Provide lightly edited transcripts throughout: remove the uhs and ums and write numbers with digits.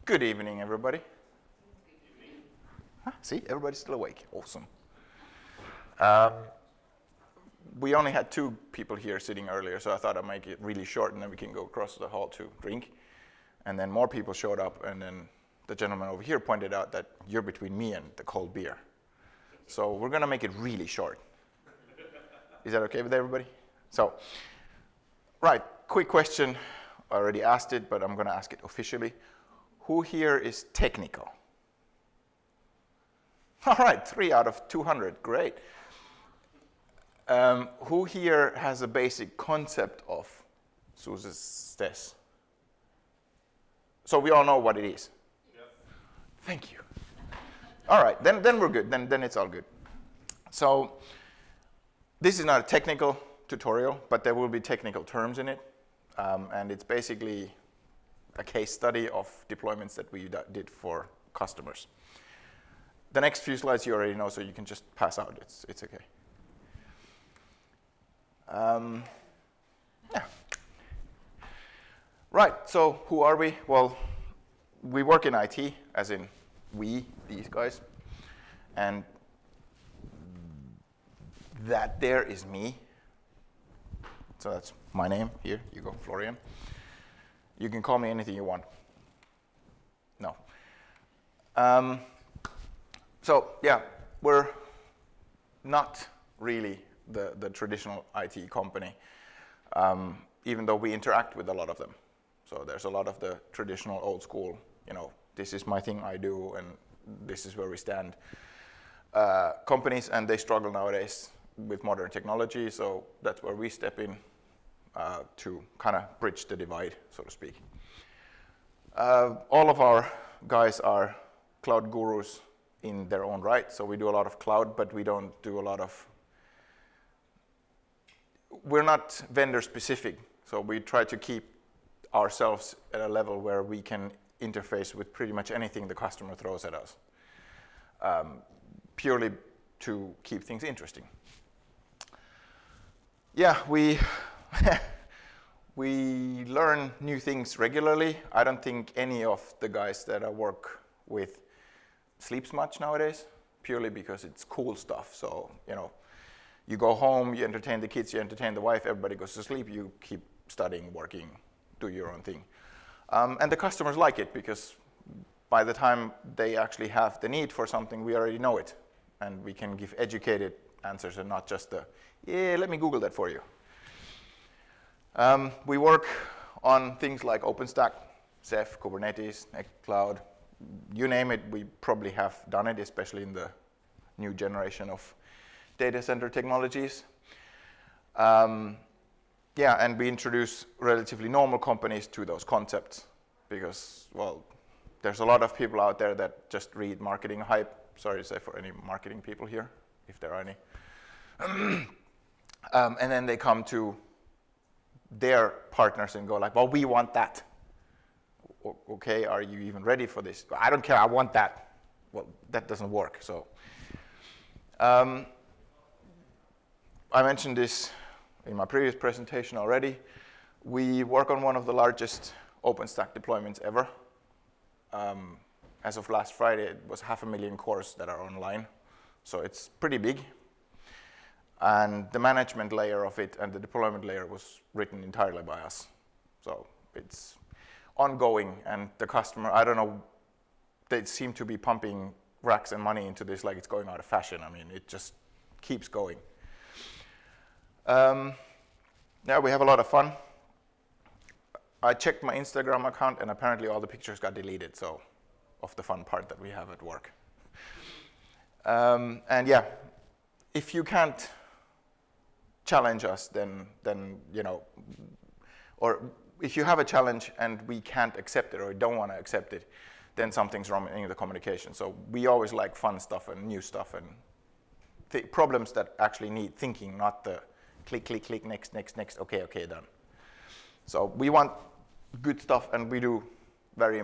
Good evening, everybody. See, everybody's still awake. Awesome. We only had 2 people here sitting earlier, so I thought I'd make it really short, and then we can go across the hall to drink. And then more people showed up, and then the gentleman over here pointed out that you're between me and the cold beer. So we're going to make it really short. Is that okay with everybody? So, right, quick question. I already asked it, but I'm going to ask it officially. Who here is technical? All right, 3 out of 200, great. Who here has a basic concept of SUSE? So we all know what it is? Yep. Thank you. All right, then we're good, then it's all good. So this is not a technical tutorial, but there will be technical terms in it. And it's basically a case study of deployments that we did for customers. The next few slides you already know, so you can just pass out. It's okay. Yeah. Right, so who are we? Well, we work in IT, as in we, these guys. And that there is me. So that's my name. Here you go, Florian. You can call me anything you want. No. So yeah, we're not really the traditional IT company, even though we interact with a lot of them. So there's a lot of the traditional old school, you know, this is my thing I do, and this is where we stand. Companies, and they struggle nowadays with modern technology, so that's where we step in to kind of bridge the divide, so to speak. All of our guys are cloud gurus in their own right, so we do a lot of cloud, but we don't do a lot of, we're not vendor specific, so we try to keep ourselves at a level where we can interface with pretty much anything the customer throws at us, purely to keep things interesting. Yeah, we we learn new things regularly. I don't think any of the guys that I work with sleeps much nowadays, purely because it's cool stuff. So, you know, you go home, you entertain the kids, you entertain the wife, everybody goes to sleep, you keep studying, working, do your own thing. And the customers like it, because by the time they actually have the need for something, we already know it. And we can give educated answers and not just the, yeah, let me Google that for you. We work on things like OpenStack, Ceph, Kubernetes, Cloud, you name it, we probably have done it, especially in the new generation of data center technologies. Yeah, and we introduce relatively normal companies to those concepts because, well, there's a lot of people out there that just read marketing hype. Sorry to say for any marketing people here, if there are any. And then they come to their partners and go like, well, we want that. Okay, are you even ready for this? I don't care, I want that. Well, that doesn't work, so. I mentioned this in my previous presentation already. We work on one of the largest OpenStack deployments ever. As of last Friday, it was 500,000 cores that are online, so it's pretty big. And the management layer of it and the deployment layer was written entirely by us. So it's ongoing, and the customer, I don't know, they seem to be pumping racks and money into this like it's going out of fashion. I mean, it just keeps going. Yeah, we have a lot of fun. I checked my Instagram account, and apparently all the pictures got deleted, so of the fun part that we have at work. And yeah, if you can't challenge us, then you know, or if you have a challenge and we can't accept it or don't want to accept it, then something's wrong in the communication. So we always like fun stuff and new stuff and problems that actually need thinking, not the click, click, click, next, next, next, okay, okay, done. So we want good stuff, and we do very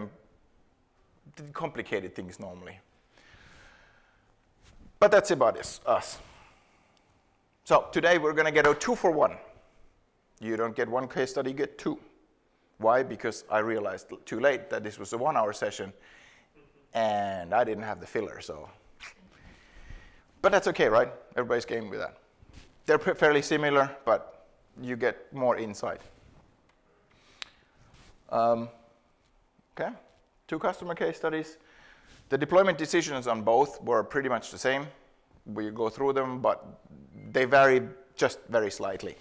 complicated things normally. But that's about us. So today we're going to get a 2-for-1. You don't get one case study, you get 2. Why? Because I realized too late that this was a 1 hour session and I didn't have the filler, so. But that's okay, right? Everybody's game with that. They're fairly similar, but you get more insight. Okay, 2 customer case studies. The deployment decisions on both were pretty much the same. We go through them, but they vary just very slightly.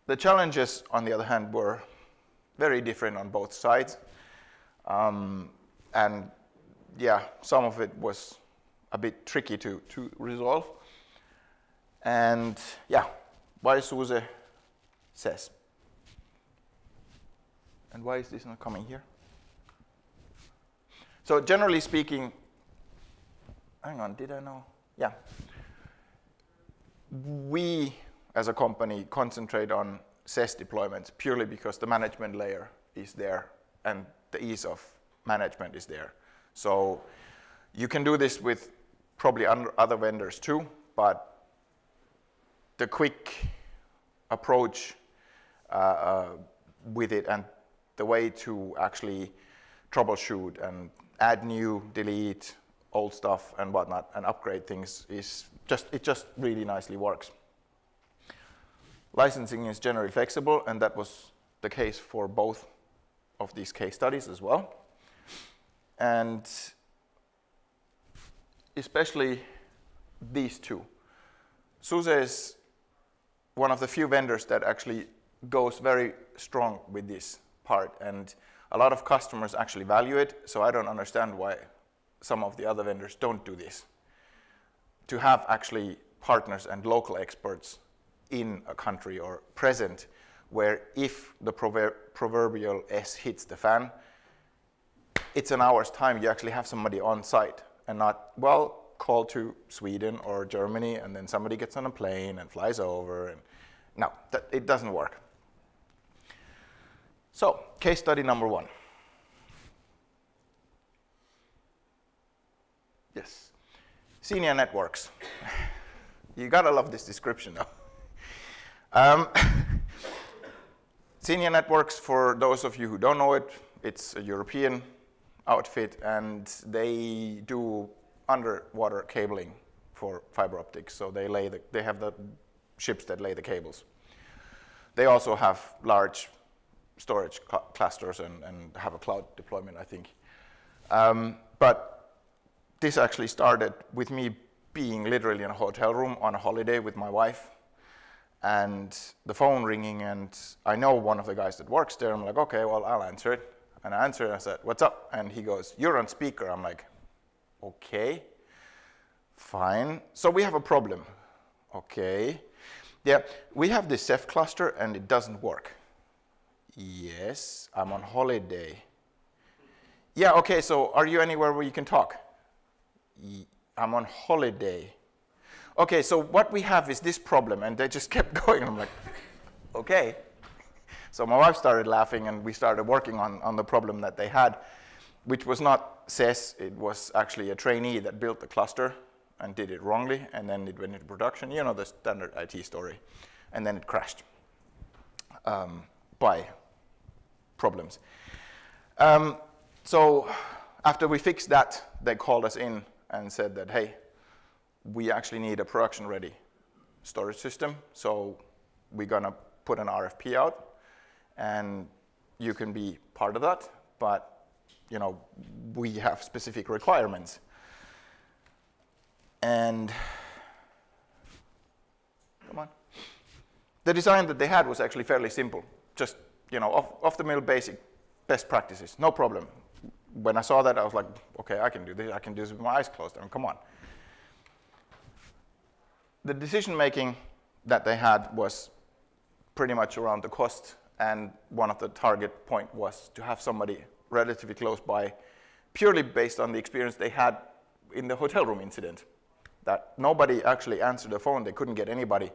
The challenges, on the other hand, were very different on both sides. And yeah, some of it was a bit tricky to resolve. And yeah, why SUSE says. And why is this not coming here? So generally speaking, hang on, did I know? Yeah. We, as a company, concentrate on SES deployments purely because the management layer is there and the ease of management is there. So you can do this with probably other vendors too, but the quick approach with it and the way to actually troubleshoot and add new, delete old stuff and whatnot and upgrade things is it just really nicely works. Licensing is generally flexible, and that was the case for both of these case studies as well. And especially these two. SUSE is one of the few vendors that actually goes very strong with this part, and a lot of customers actually value it, so I don't understand why some of the other vendors don't do this. To have actually partners and local experts in a country or present, where if the proverbial S hits the fan, it's an hour's time, you actually have somebody on site and not, well, call to Sweden or Germany and then somebody gets on a plane and flies over. And no, it doesn't work. So, case study number 1. Yes, senior networks. You gotta love this description though. Senior networks, for those of you who don't know it, it's a European outfit and they do underwater cabling for fiber optics. So they have the ships that lay the cables. They also have large storage clusters and have a cloud deployment, I think. But this actually started with me being literally in a hotel room on a holiday with my wife and the phone ringing, and I know one of the guys that works there. I'm like, okay, well, I'll answer it. And I answered and I said, what's up? And he goes, you're on speaker. I'm like, okay, fine. So we have a problem. Okay. Yeah, we have this Ceph cluster and it doesn't work. Yes, I'm on holiday. Yeah, okay, so are you anywhere where you can talk? I'm on holiday. Okay, so what we have is this problem, and they just kept going. I'm like, okay. So my wife started laughing, and we started working on the problem that they had, which was not SES. It was actually a trainee that built the cluster and did it wrongly, and then it went into production. You know the standard IT story. And then it crashed by problems. So after we fixed that, they called us in and said that, hey, we actually need a production-ready storage system, so we're going to put an RFP out, and you can be part of that, but you know, we have specific requirements. And come on. The design that they had was actually fairly simple, just off-the-mill basic best practices, no problem. When I saw that, I was like, okay, I can do this. I can do this with my eyes closed. I mean, come on. The decision-making that they had was pretty much around the cost, and one of the target point was to have somebody relatively close by, purely based on the experience they had in the hotel room incident, that nobody actually answered the phone. They couldn't get anybody,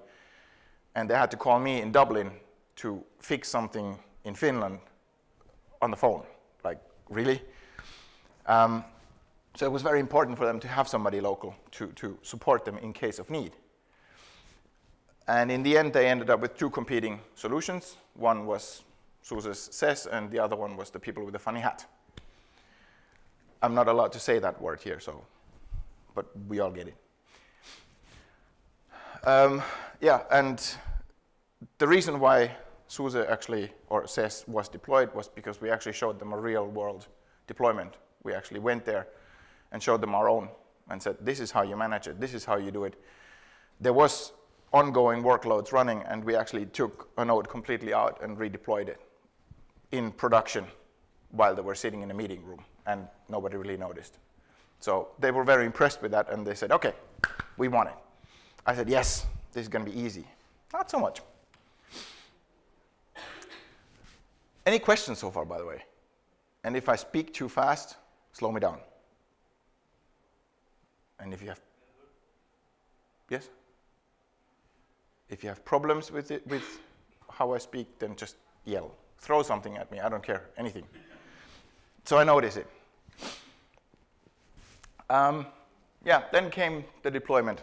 and they had to call me in Dublin to fix something in Finland on the phone. Like, really? So it was very important for them to have somebody local to support them in case of need. And in the end, they ended up with 2 competing solutions. One was SUSE's SES, and the other one was the people with the funny hat. I'm not allowed to say that word here, so, but we all get it. Yeah, and the reason why SUSE actually, or SES, was deployed was because we actually showed them a real-world deployment. We actually went there and showed them our own and said, this is how you manage it, this is how you do it. There was ongoing workloads running, and we actually took a node completely out and redeployed it in production while they were sitting in a meeting room, and nobody really noticed. So they were very impressed with that, and they said, okay, we want it. I said, yes, this is going to be easy. Not so much. Any questions so far, by the way? And if I speak too fast, slow me down. And if you have, yes? If you have problems with it, with how I speak, then just yell. Throw something at me, I don't care, anything. So I notice it. Yeah, then came the deployment.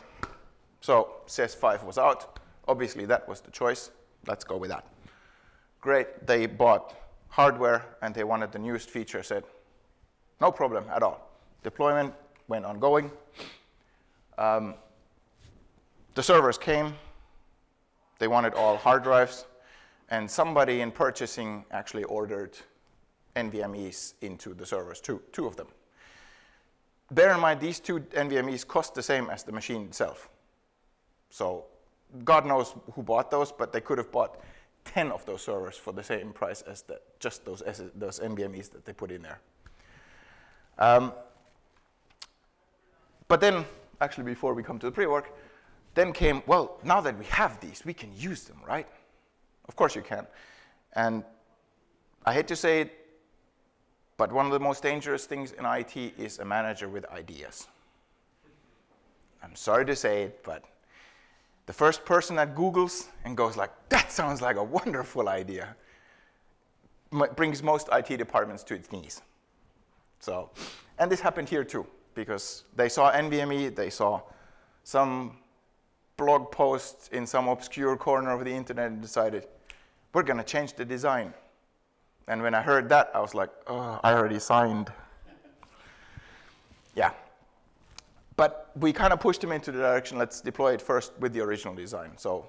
So SES 5 was out. Obviously, that was the choice. Let's go with that. Great, they bought hardware, and they wanted the newest feature set. No problem at all. Deployment went ongoing. The servers came. They wanted all hard drives. And somebody in purchasing actually ordered NVMEs into the servers, two of them. Bear in mind, these 2 NVMEs cost the same as the machine itself. So God knows who bought those, but they could have bought 10 of those servers for the same price as just those NVMEs that they put in there. But then, actually before we come to the pre-work, then came, well, now that we have these, we can use them, right? Of course you can. And I hate to say it, but one of the most dangerous things in IT is a manager with ideas. I'm sorry to say it, but the first person that Googles and goes like, that sounds like a wonderful idea, brings most IT departments to its knees. So, and this happened here too, because they saw NVMe, they saw some blog post in some obscure corner of the internet and decided, we're going to change the design. And when I heard that, I was like, oh, I already signed. Yeah. But we kind of pushed them into the direction, let's deploy it first with the original design. So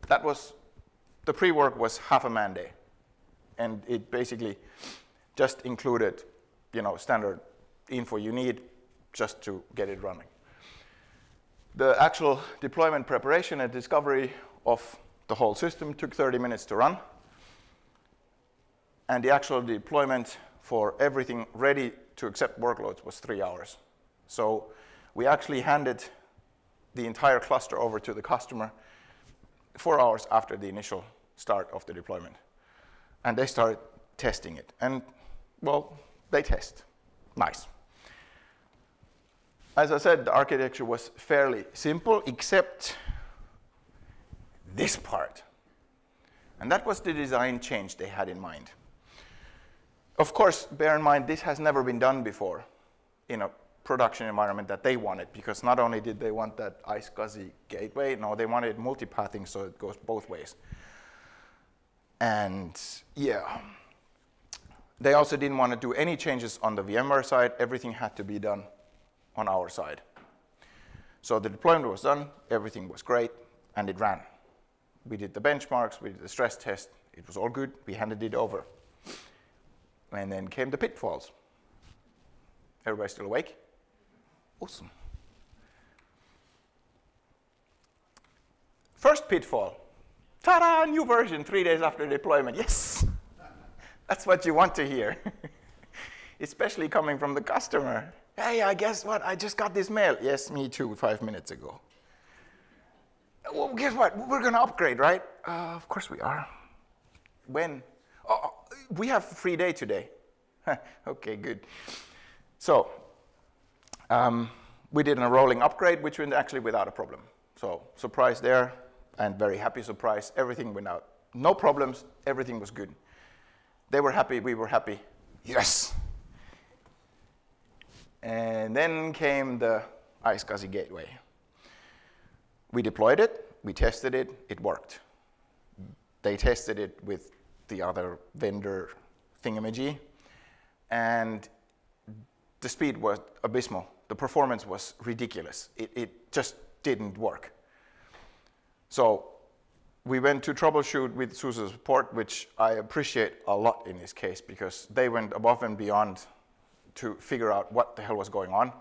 that was, the pre-work was half a man day. And it basically just included, standard info you need just to get it running. The actual deployment preparation and discovery of the whole system took 30 minutes to run. And the actual deployment for everything ready to accept workloads was 3 hours. So we actually handed the entire cluster over to the customer 4 hours after the initial start of the deployment. And they started testing it. And, well, they test. Nice. As I said, the architecture was fairly simple, except this part. And that was the design change they had in mind. Of course, bear in mind, this has never been done before in a production environment that they wanted, because not only did they want that iscsi gateway, no, they wanted multipathing so it goes both ways. And yeah, they also didn't want to do any changes on the VMware side. Everything had to be done on our side. So the deployment was done, everything was great, and it ran. We did the benchmarks, we did the stress test, it was all good, we handed it over. And then came the pitfalls. Everybody still awake? Awesome. First pitfall. Ta-da, new version 3 days after deployment. Yes! That's what you want to hear. Especially coming from the customer. Hey, I guess what? I just got this mail. Yes, me too, 5 minutes ago. Well, guess what? We're going to upgrade, right? Of course we are. When? Oh, we have a free day today. Okay, good. So we did a rolling upgrade, which went actually without a problem. So surprise there, and very happy surprise. Everything went out. No problems. Everything was good. They were happy. We were happy. Yes. And then came the iscsi gateway. We deployed it. we tested it, it worked. They tested it with the other vendor thingamajig, and the speed was abysmal. The performance was ridiculous. It just didn't work. So we went to troubleshoot with SUSE support, which I appreciate a lot in this case, because they went above and beyond to figure out what the hell was going on,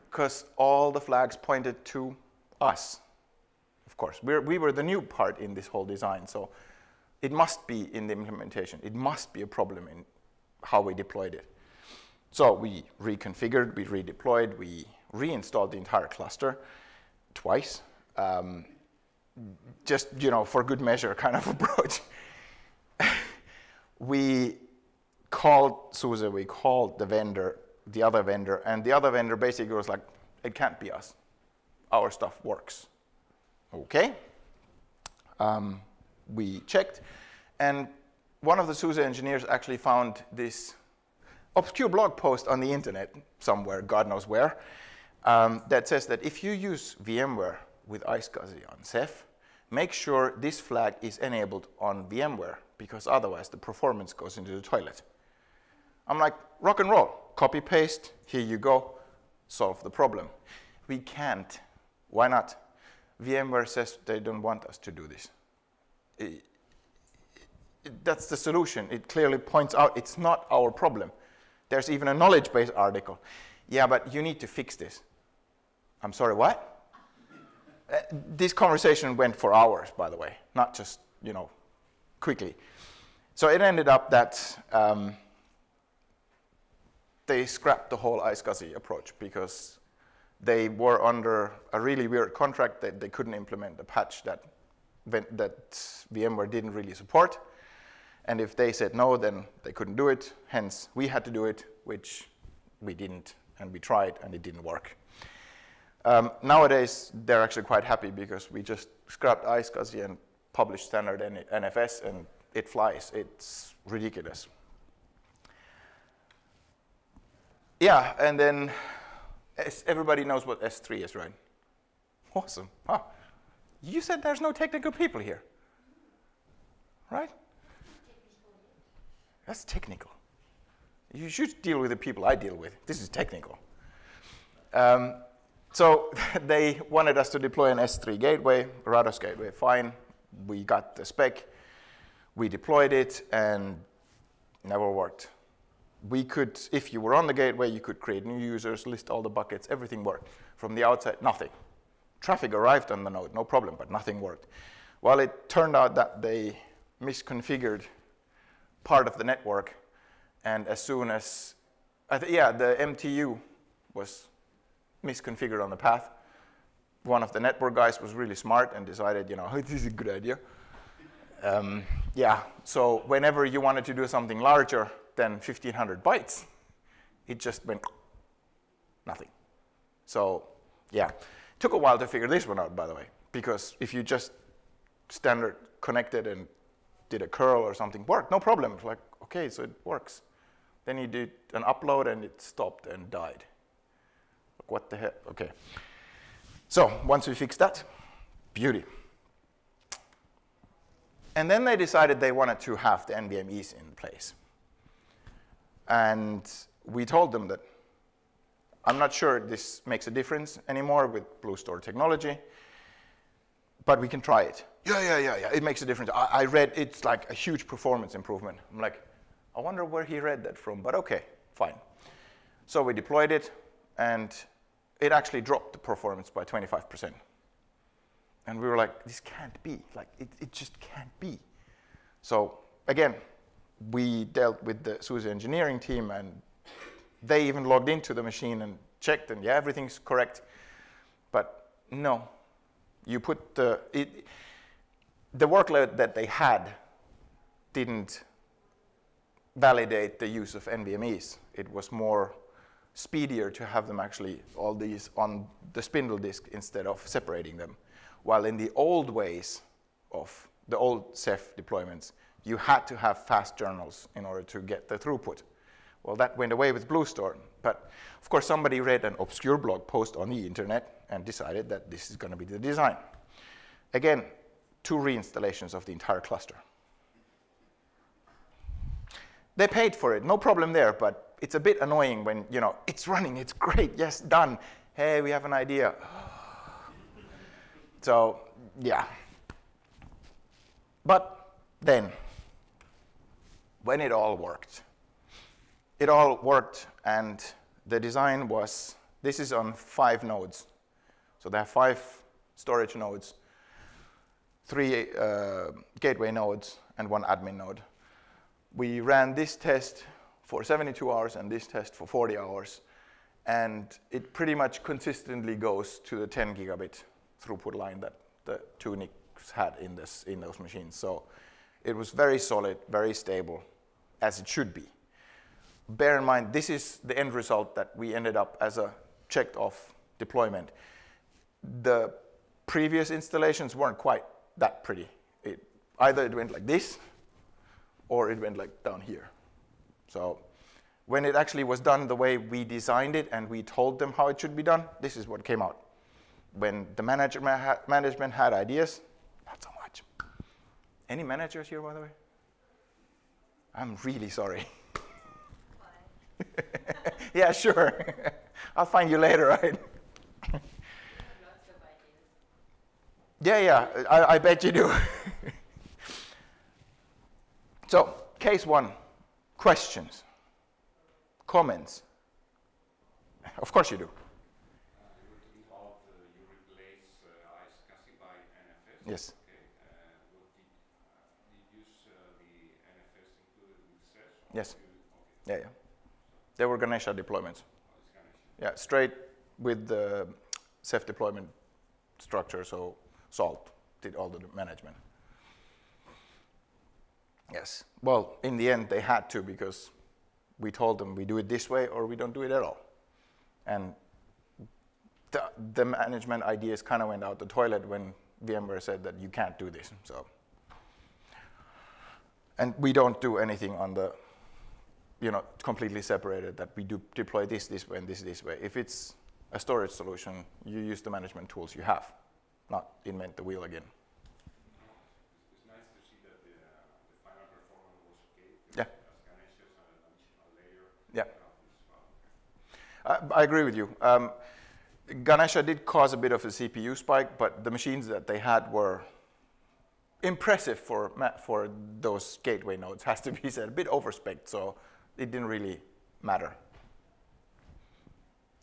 because all the flags pointed to us. Of course, we were the new part in this whole design, so it must be in the implementation. It must be a problem in how we deployed it. So we reconfigured, we redeployed, we reinstalled the entire cluster twice. Just, you know, for good measure kind of approach. We called SUSE, we called the vendor, the other vendor, and the other vendor basically was like, it can't be us. Our stuff works. Okay. We checked, and one of the SUSE engineers actually found this obscure blog post on the internet somewhere, God knows where, that says that if you use VMware with iscsi on Ceph, make sure this flag is enabled on VMware, because otherwise the performance goes into the toilet. I'm like, rock and roll, copy paste, here you go, solve the problem. We can't. Why not? VMware says they don't want us to do this. That's the solution. It clearly points out it's not our problem. There's even a knowledge base article. Yeah, but you need to fix this. I'm sorry, what? This conversation went for hours, by the way, not just, you know, quickly. So it ended up that they scrapped the whole iscsi approach because they were under a really weird contract that they couldn't implement the patch that VMware didn't really support. And if they said no, then they couldn't do it. Hence, we had to do it, which we didn't, and we tried, and it didn't work. Nowadays, they're actually quite happy because we just scrapped iscsi and published standard NFS, and it flies. It's ridiculous. Yeah, and then everybody knows what S3 is, right? Awesome. Huh. You said there's no technical people here, right? That's technical. You should deal with the people I deal with. This is technical. So they wanted us to deploy an S3 gateway, Rados gateway, fine. We got the spec, we deployed it, and never worked. We could, if you were on the gateway, you could create new users, list all the buckets, everything worked. From the outside, nothing. Traffic arrived on the node, no problem, but nothing worked. Well, it turned out that they misconfigured part of the network, and as soon as, the MTU was misconfigured on the path. One of the network guys was really smart and decided, you know, this is a good idea. So whenever you wanted to do something larger than 1,500 bytes, it just went nothing. So yeah, it took a while to figure this one out, by the way, because if you just standard connected and did a curl or something, worked, no problem. It's like, okay, so it works. Then you did an upload and it stopped and died. Like, what the heck? Okay. So once we fixed that, beauty. And then they decided they wanted to have the NVMEs in place. And we told them that I'm not sure this makes a difference anymore with BlueStore technology, but we can try it. Yeah, it makes a difference. I read it's like a huge performance improvement. I'm like, I wonder where he read that from, but okay, fine. So we deployed it, and it actually dropped the performance by 25%. And we were like, this can't be. Like, it just can't be. So again, we dealt with the SUSE engineering team, and they even logged into the machine and checked, and yeah, everything's correct. But no, you put the workload that they had didn't validate the use of NVMEs. It was more speedier to have them actually all these on the spindle disk instead of separating them. While in the old ways of the old Ceph deployments, you had to have fast journals in order to get the throughput. Well, that went away with BlueStore. But of course, somebody read an obscure blog post on the internet and decided that this is going to be the design. Again, 2 reinstallations of the entire cluster. They paid for it, no problem there, but it's a bit annoying when, you know, it's running, it's great, yes, done. Hey, we have an idea. So, yeah. But then, when it all worked, and the design was, this is on 5 nodes. So they have 5 storage nodes, 3 gateway nodes, and 1 admin node. We ran this test for 72 hours and this test for 40 hours. And it pretty much consistently goes to the 10 gigabit throughput line that the 2 NICs had in those machines. So it was very solid, very stable, as it should be. Bear in mind, this is the end result that we ended up as a checked off deployment. The previous installations weren't quite that pretty. Either it went like this, or it went like down here. So when it actually was done the way we designed it and we told them how it should be done, this is what came out. When the management had ideas, not so much. Any managers here, by the way? I'm really sorry. Yeah, sure. I'll find you later, right? Yeah, I bet you do. So, case 1, questions, comments. Of course you do. You replace iscsi by NFS. Yes. Okay. Did you use the NFS included with SES? Yes. Okay. Yeah. They were Ganesh deployments. Oh, it's Ganesh. Yeah, straight with the Ceph deployment structure, so Salt did all the management. Yes. Well, in the end, they had to, because we told them we do it this way or we don't do it at all. And the management ideas kind of went out the toilet when VMware said that you can't do this. So, and we don't do anything on the, you know, completely separated, that we do deploy this way and this way. If it's a storage solution, you use the management tools you have, not invent the wheel again. It's nice to see that the final performance was okay. Yeah. As Ganesh is an additional layer. Yeah. Okay. I agree with you. Ganesha did cause a bit of a CPU spike, but the machines that they had were impressive for those gateway nodes, has to be said. A bit overspec'd, so it didn't really matter.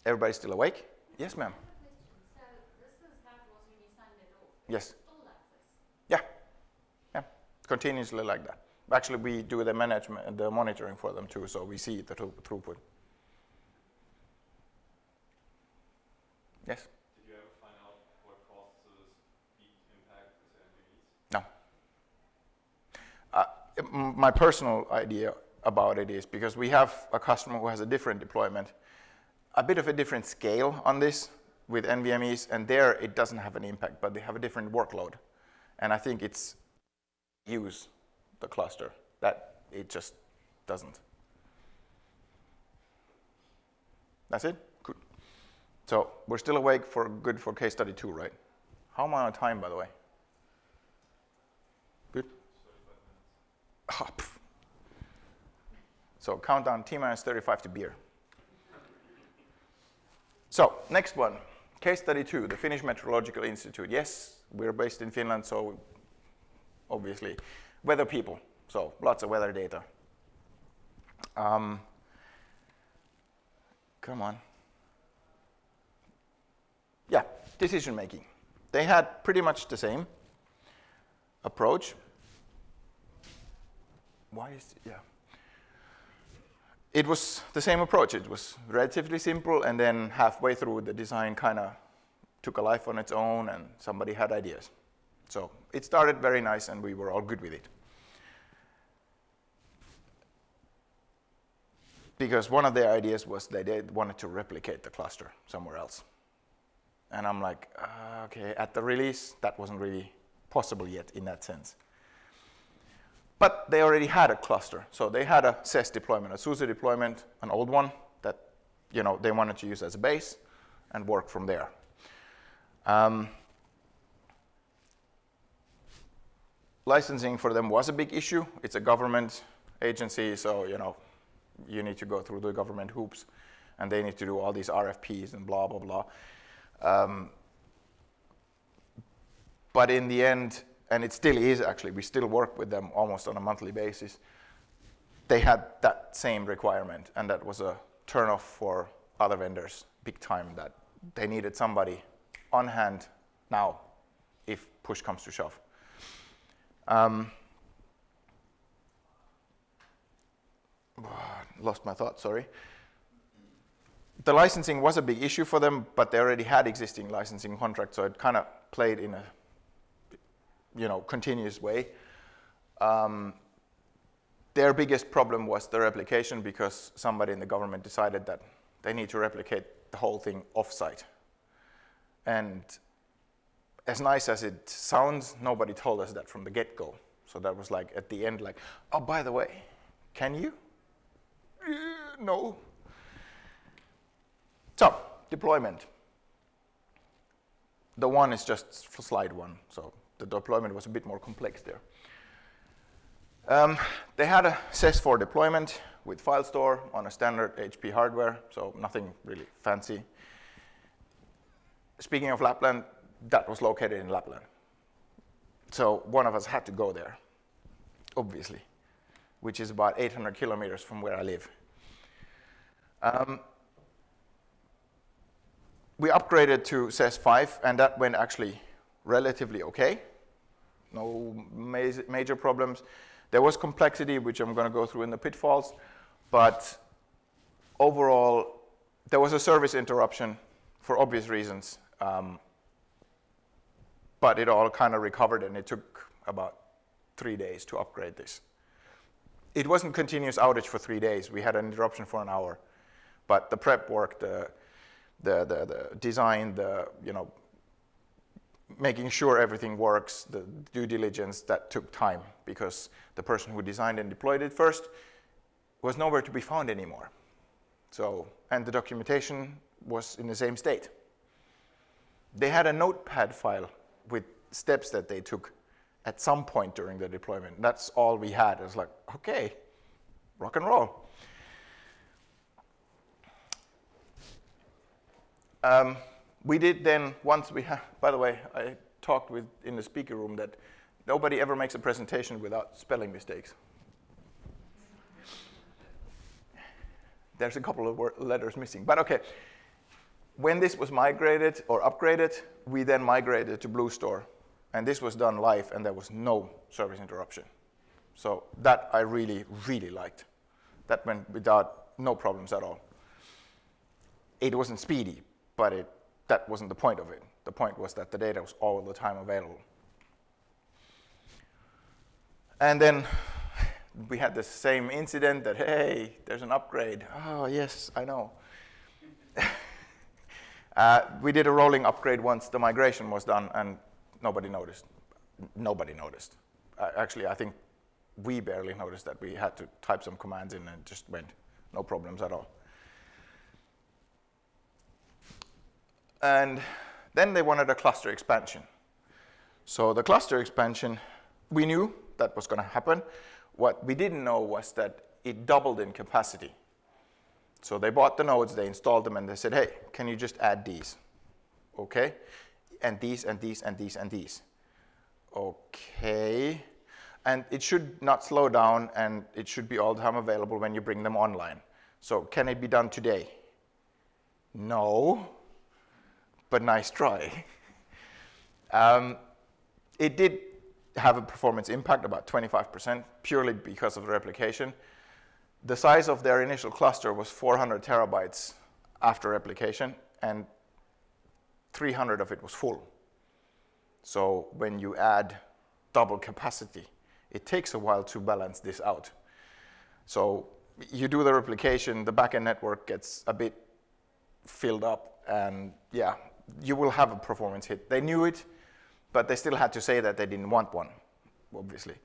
Everybody still awake? Yes, ma'am. So this is how it was when you signed it off. Yes. Still like this. Yeah. Continuously like that. Actually, we do the management, the monitoring for them too, so we see the throughput. Yes? Did you ever find out what caused the speed impact with the NVMEs? No. My personal idea about it is, because we have a customer who has a different deployment, a bit of a different scale on this with NVMEs, and there it doesn't have an impact, but they have a different workload. And I think it's use the cluster, that it just doesn't. That's it? Good. So we're still awake for good for case study 2, right? How am I on time, by the way? Good? 35 minutes. Oh, so countdown, T-minus 35 to beer. So next one, case study 2, the Finnish Meteorological Institute. Yes, we're based in Finland, so obviously weather people, so lots of weather data. Come on. Yeah, decision making. They had pretty much the same approach. Why is it? Yeah. It was the same approach. It was relatively simple, and then halfway through the design kind of took a life on its own, and somebody had ideas. So it started very nice, and we were all good with it. Because one of their ideas was they wanted to replicate the cluster somewhere else. And I'm like, okay, at the release, that wasn't really possible yet in that sense. But they already had a cluster. So they had a SES deployment, a SUSE deployment, an old one that they wanted to use as a base and work from there. licensing for them was a big issue. It's a government agency, so you need to go through the government hoops, and they need to do all these RFPs and blah, blah, blah. But in the end, and it still is actually, we still work with them almost on a monthly basis, they had that same requirement, and that was a turnoff for other vendors big time, that they needed somebody on hand now if push comes to shove. Lost my thought, sorry. The licensing was a big issue for them, but they already had existing licensing contracts, so it kind of played in a continuous way. Their biggest problem was the replication, because somebody in the government decided that they need to replicate the whole thing off-site. And as nice as it sounds, nobody told us that from the get-go. So that was like at the end, like, oh, by the way, can you? No. So, deployment. The one is just for slide one, so the deployment was a bit more complex there. They had a SES4 deployment with file store on a standard HP hardware, so nothing really fancy. Speaking of Lapland, that was located in Lapland. So one of us had to go there, obviously, which is about 800 kilometers from where I live. We upgraded to SES5, and that went actually relatively okay. No major problems. There was complexity, which I'm going to go through in the pitfalls, but overall, there was a service interruption for obvious reasons, but it all kind of recovered, and it took about 3 days to upgrade this. It wasn't continuous outage for 3 days. We had an interruption for an hour, but the prep work, the design, making sure everything works, the due diligence, that took time, because the person who designed and deployed it first was nowhere to be found anymore. So, and the documentation was in the same state. They had a notepad file with steps that they took at some point during the deployment. That's all we had. It was like, okay, rock and roll. We did then, once we had, by the way, I talked with in the speaker room that nobody ever makes a presentation without spelling mistakes. There's a couple of letters missing, but okay. When this was migrated or upgraded, we then migrated to BlueStore, and this was done live, and there was no service interruption. So that I really, really liked. That went without no problems at all. It wasn't speedy, but that wasn't the point of it. The point was that the data was all the time available. And then we had the same incident that, hey, there's an upgrade. Oh, yes, I know. We did a rolling upgrade once the migration was done, and nobody noticed. Nobody noticed. Actually, I think we barely noticed that we had to type some commands in, and it just went. No problems at all. And then they wanted a cluster expansion. So the cluster expansion, we knew that was going to happen. What we didn't know was that it doubled in capacity. So they bought the nodes, they installed them, and they said, hey, can you just add these? Okay. And these, and these, and these, and these. Okay. And it should not slow down, and it should be all the time available when you bring them online. So can it be done today? No. But nice try. It did have a performance impact, about 25%, purely because of the replication. The size of their initial cluster was 400 terabytes after replication, and 300 of it was full. So when you add double capacity, it takes a while to balance this out. So you do the replication, the backend network gets a bit filled up, and yeah, you will have a performance hit. They knew it, but they still had to say that they didn't want one, obviously.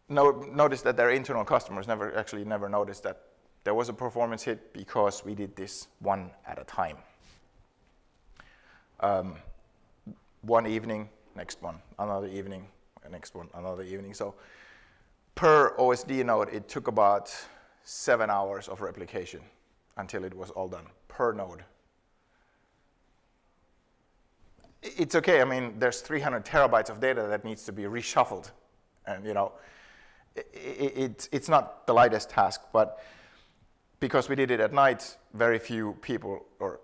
Notice that their internal customers never noticed that there was a performance hit, because we did this one at a time. One evening, next one, another evening, the next one another evening. So per OSD node, it took about 7 hours of replication until it was all done, per node. It's okay, I mean, there's 300 terabytes of data that needs to be reshuffled. And you know, it's not the lightest task, but because we did it at night, very few people, or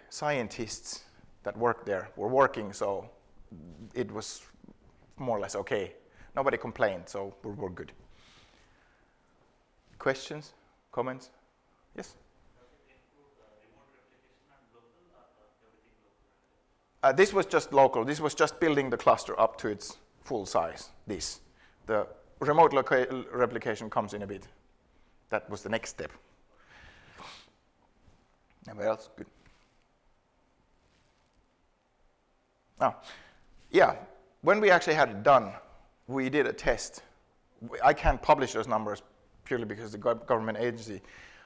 scientists that worked there were working, so it was more or less okay. Nobody complained, so we're good. Questions, comments? Yes? This was just local. This was just building the cluster up to its full size. The remote replication comes in a bit. That was the next step. Anybody else? Good. Now, yeah, when we actually had it done, we did a test. I can't publish those numbers purely because the government agency,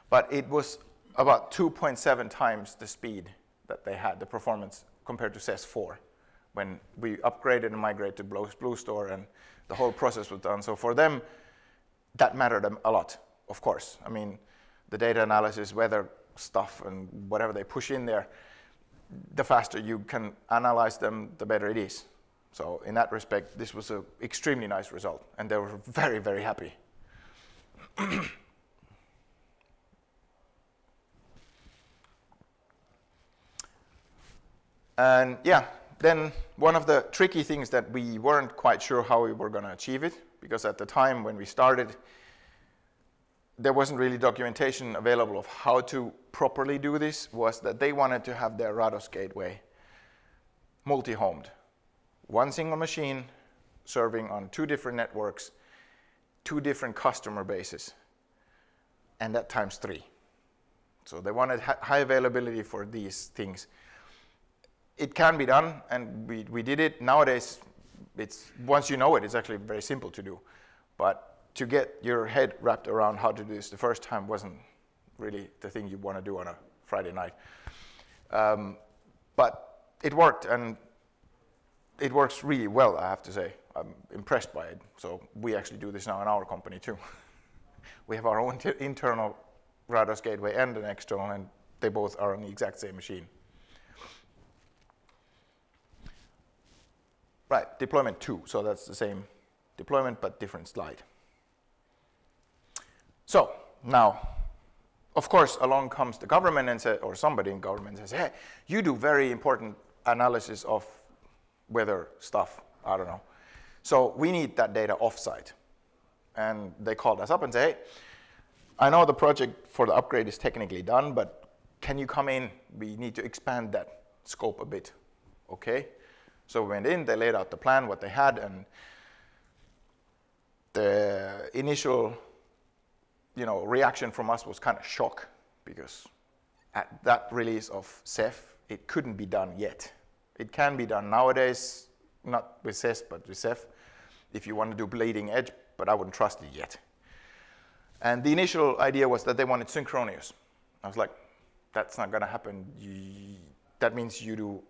but it was about 2.7 times the speed that they had, the performance, compared to SES4 when we upgraded and migrated to BlueStore and the whole process was done. So for them, that mattered a lot, of course. I mean, the data analysis, weather stuff, and whatever they push in there, the faster you can analyze them, the better it is. So in that respect, this was an extremely nice result, and they were very, very happy. And yeah, then one of the tricky things that we weren't quite sure how we were going to achieve it, because at the time when we started, there wasn't really documentation available of how to properly do this, was that they wanted to have their Rados gateway multi-homed. One single machine serving on 2 different networks, 2 different customer bases, and that times 3. So they wanted high availability for these things. It can be done, and we did it. Nowadays, once you know it, it's actually very simple to do. But to get your head wrapped around how to do this the first time wasn't really the thing you want to do on a Friday night. But it worked, and it works really well, I have to say. I'm impressed by it. So we actually do this now in our company too. We have our own internal Rados gateway and an external, and they both are on the exact same machine. Right, deployment 2. So that's the same deployment, but different slide. So now, of course, along comes the government and says, or somebody in government says, hey, you do very important analysis of weather stuff, I don't know. So we need that data offsite. And they called us up and say, hey, I know the project for the upgrade is technically done, but can you come in? We need to expand that scope a bit. Okay. So we went in, they laid out the plan, what they had, and the initial reaction from us was kind of shock, because at that release of Ceph, it couldn't be done yet. It can be done nowadays, not with CES, but with Ceph, if you want to do bleeding edge, but I wouldn't trust it yet. And the initial idea was that they wanted synchronous. I was like, that's not going to happen. That means you do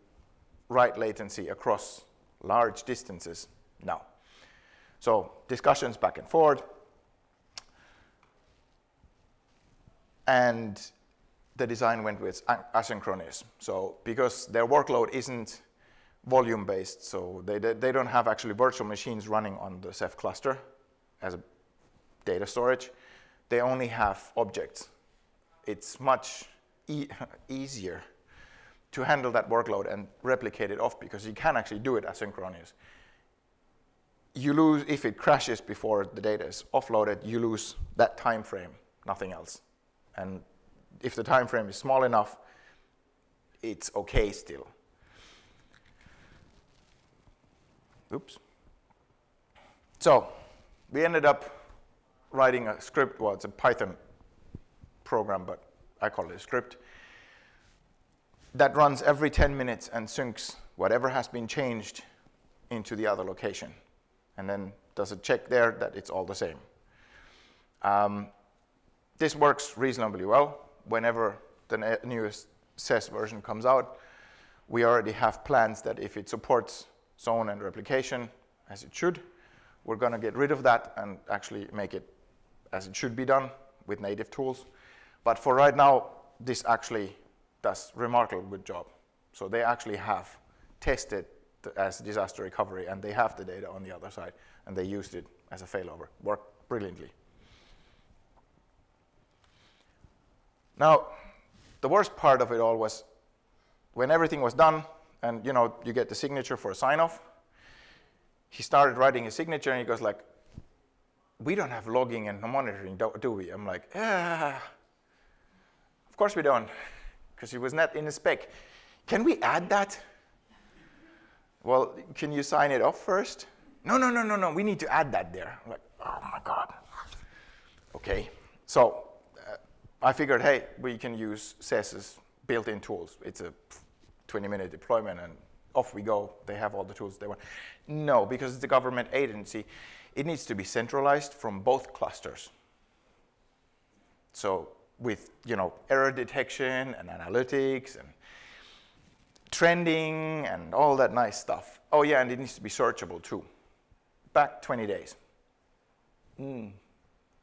write latency across large distances. No. So discussions back and forth. And the design went with asynchronous. So because their workload isn't volume-based, so they don't have actually virtual machines running on the Ceph cluster as a data storage. They only have objects. It's much easier to handle that workload and replicate it off, because you can actually do it asynchronous. You lose, if it crashes before the data is offloaded, you lose that time frame, nothing else. And if the time frame is small enough, it's okay still. Oops. So we ended up writing a script. Well, it's a Python program, but I call it a script, that runs every 10 minutes and syncs whatever has been changed into the other location, and then does a check there that it's all the same. This works reasonably well. Whenever the newest SES version comes out, we already have plans that if it supports zone and replication, as it should. We're going to get rid of that and actually make it as it should be done with native tools. But for right now, this actually does a remarkably good job. So they actually have tested as disaster recovery, and they have the data on the other side, and they used it as a failover. Worked brilliantly. Now, the worst part of it all was when everything was done, and you get the signature for a sign-off. He started writing his signature, and he goes like, "We don't have logging and monitoring, do we?" I'm like, "Of course we don't," because it was not in the spec. "Can we add that?" "Well, can you sign it off first?" No, we need to add that there. I'm like, oh my God. Okay, so I figured, hey, we can use SUSE's built-in tools. It's a 20-minute deployment, and off we go. They have all the tools they want. No, because it's a government agency, it needs to be centralized from both clusters. So with error detection and analytics and trending and all that nice stuff. Oh yeah, and it needs to be searchable too. Back 20 days. I'm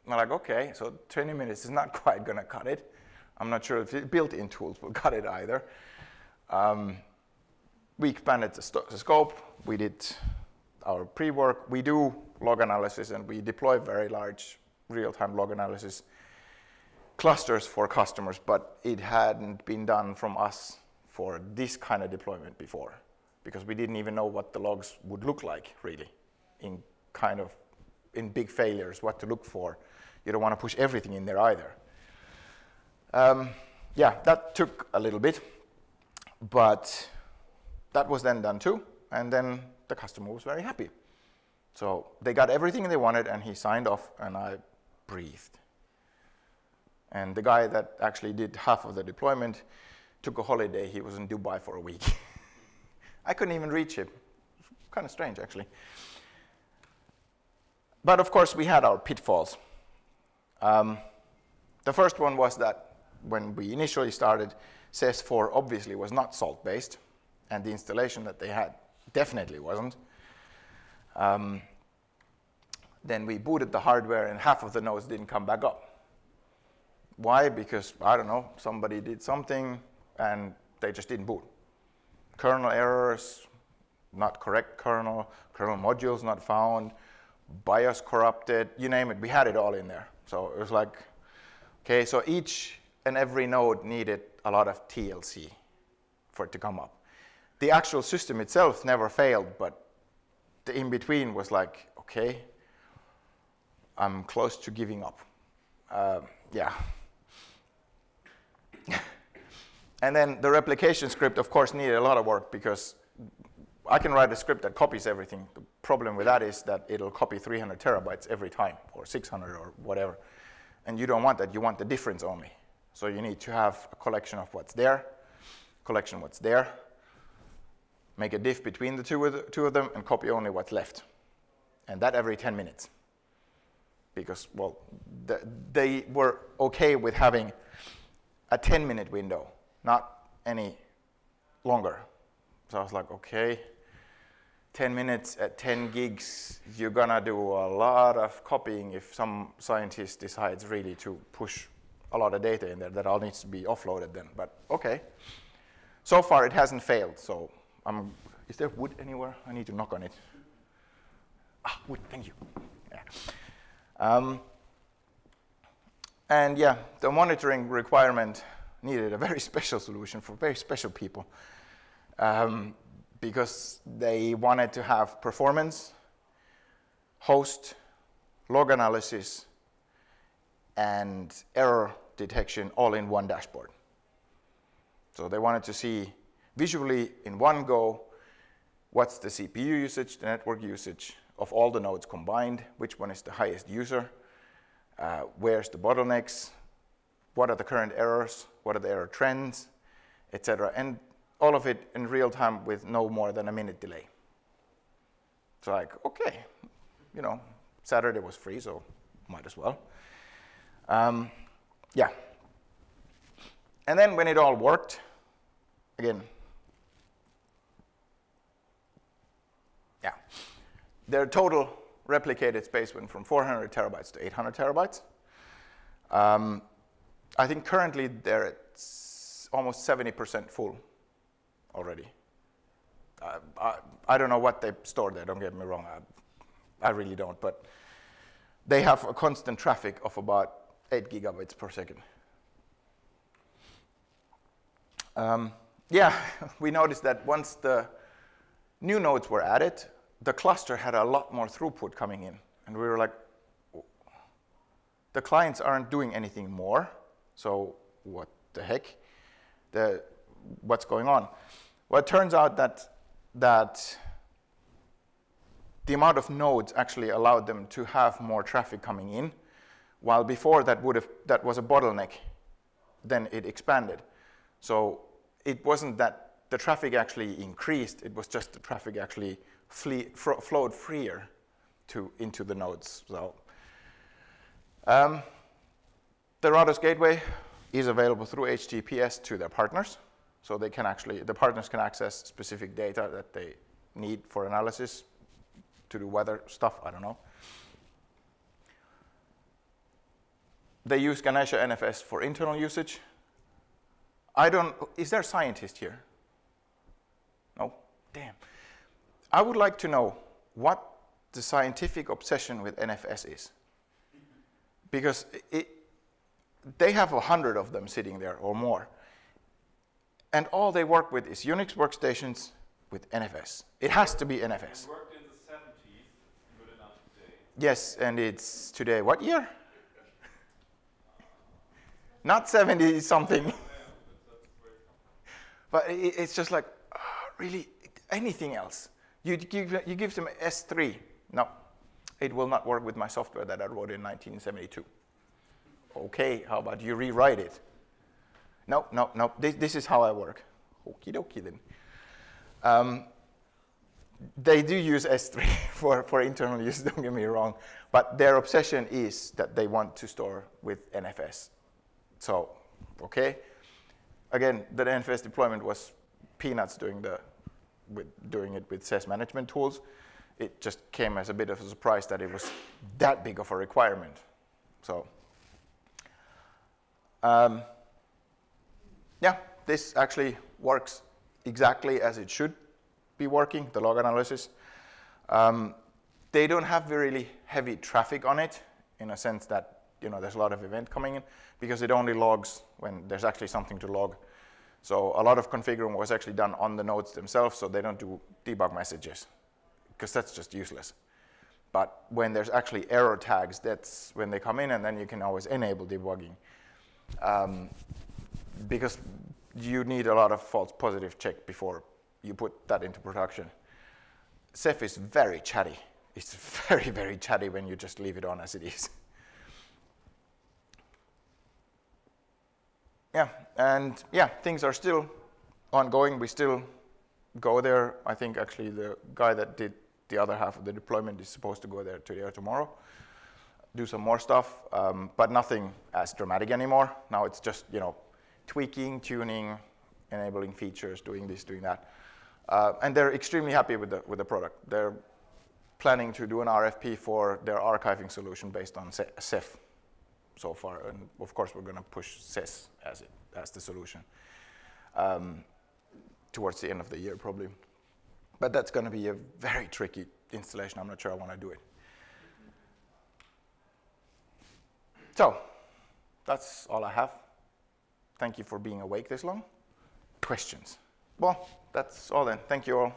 like, okay, so 20 minutes is not quite going to cut it. I'm not sure if the built-in tools will cut it either. We expanded the scope. We did our pre-work. We do log analysis, and we deploy very large real-time log analysis clusters for customers, but it hadn't been done from us for this kind of deployment before, because we didn't even know what the logs would look like, really, in big failures, what to look for. You don't want to push everything in there either. Yeah, that took a little bit, but that was then done too, and then the customer was very happy. So they got everything they wanted, and he signed off, and I breathed. And the guy that actually did half of the deployment took a holiday. He was in Dubai for a week. I couldn't even reach him. Kind of strange, actually. But of course, we had our pitfalls. The first one was that when we initially started, SUSE4 obviously was not salt-based, and the installation that they had definitely wasn't. Then we booted the hardware, and half of the nodes didn't come back up. Why? Because, I don't know, somebody did something, and they just didn't boot. Kernel errors, not correct kernel modules not found, BIOS corrupted, you name it, we had it all in there. So it was like, okay, so each and every node needed a lot of TLC for it to come up. The actual system itself never failed, but the in-between was like, okay, I'm close to giving up. Yeah. And then the replication script, of course, needed a lot of work, because I can write a script that copies everything. The problem with that is that it'll copy 300 terabytes every time, or 600 or whatever. And you don't want that. You want the difference only. So you need to have a collection of what's there, collection what's there, make a diff between the two of them, and copy only what's left. And that every 10 minutes. Because, well, they were okay with having a 10-minute window, not any longer. So I was like, okay, 10 minutes at 10 gigs, you're gonna do a lot of copying if some scientist decides really to push a lot of data in there. That all needs to be offloaded then, but okay. So far it hasn't failed, so is there wood anywhere? I need to knock on it. Ah, wood, thank you. Yeah. And yeah, the monitoring requirement needed a very special solution for very special people, because they wanted to have performance, host, log analysis, and error detection all in one dashboard. So they wanted to see visually in one go what's the CPU usage, the network usage of all the nodes combined, which one is the highest user, where's the bottlenecks, what are the current errors, what are the error trends, etc. And all of it in real time with no more than a minute delay. So like, okay, Saturday was free, so might as well. Yeah. And then when it all worked, again, yeah, their total replicated space went from 400 terabytes to 800 terabytes. I think currently they're at almost 70% full already. I don't know what they store there, don't get me wrong. I really don't, but they have a constant traffic of about 8 gigabits per second. Yeah, we noticed that once the new nodes were added, the cluster had a lot more throughput coming in. And we were like, the clients aren't doing anything more, so what the heck? What's going on? Well, it turns out that the amount of nodes actually allowed them to have more traffic coming in, while before that was a bottleneck. Then it expanded. So it wasn't that the traffic actually increased, it was just the traffic actually flowed freer into the nodes. So the Rados gateway is available through HTTPS to their partners. So they can the partners can access specific data that they need for analysis to do weather stuff, I don't know. They use Ganesh NFS for internal usage. Is there a scientist here? No? Damn. I would like to know what the scientific obsession with NFS is. Because they have 100 of them sitting there or more. And all they work with is Unix workstations with NFS. It has to be NFS. It worked in the 70s, good enough today. Yes, and it's today, what year? Not 70 something. But it's just like, really, anything else? You give them S3. No, it will not work with my software that I wrote in 1972. Okay, how about you rewrite it? No, this is how I work. Okie dokie then. They do use S3 for internal use, don't get me wrong, but their obsession is that they want to store with NFS. So, okay. Again, the NFS deployment was peanuts doing it with SES management tools. It just came as a bit of a surprise that it was that big of a requirement. So, yeah, this actually works exactly as it should be working, the log analysis. They don't have really heavy traffic on it in a sense that there's a lot of event coming in because it only logs when there's actually something to log. So a lot of configuring was actually done on the nodes themselves, so they don't do debug messages because that's just useless. But when there's actually error tags, that's when they come in, and then you can always enable debugging. Because you need a lot of false positive check before you put that into production. Ceph is very chatty. It's very, very chatty when you just leave it on as it is. Yeah, and yeah, things are still ongoing. We still go there. I think actually the guy that did the other half of the deployment is supposed to go there today or tomorrow, do some more stuff, but nothing as dramatic anymore. Now it's just tweaking, tuning, enabling features, doing this, doing that, and they're extremely happy with the product. They're planning to do an RFP for their archiving solution based on Ceph so far, and of course we're going to push SES as the solution towards the end of the year probably. But that's going to be a very tricky installation. I'm not sure I want to do it. So that's all I have. Thank you for being awake this long. Questions? Well, that's all then. Thank you all.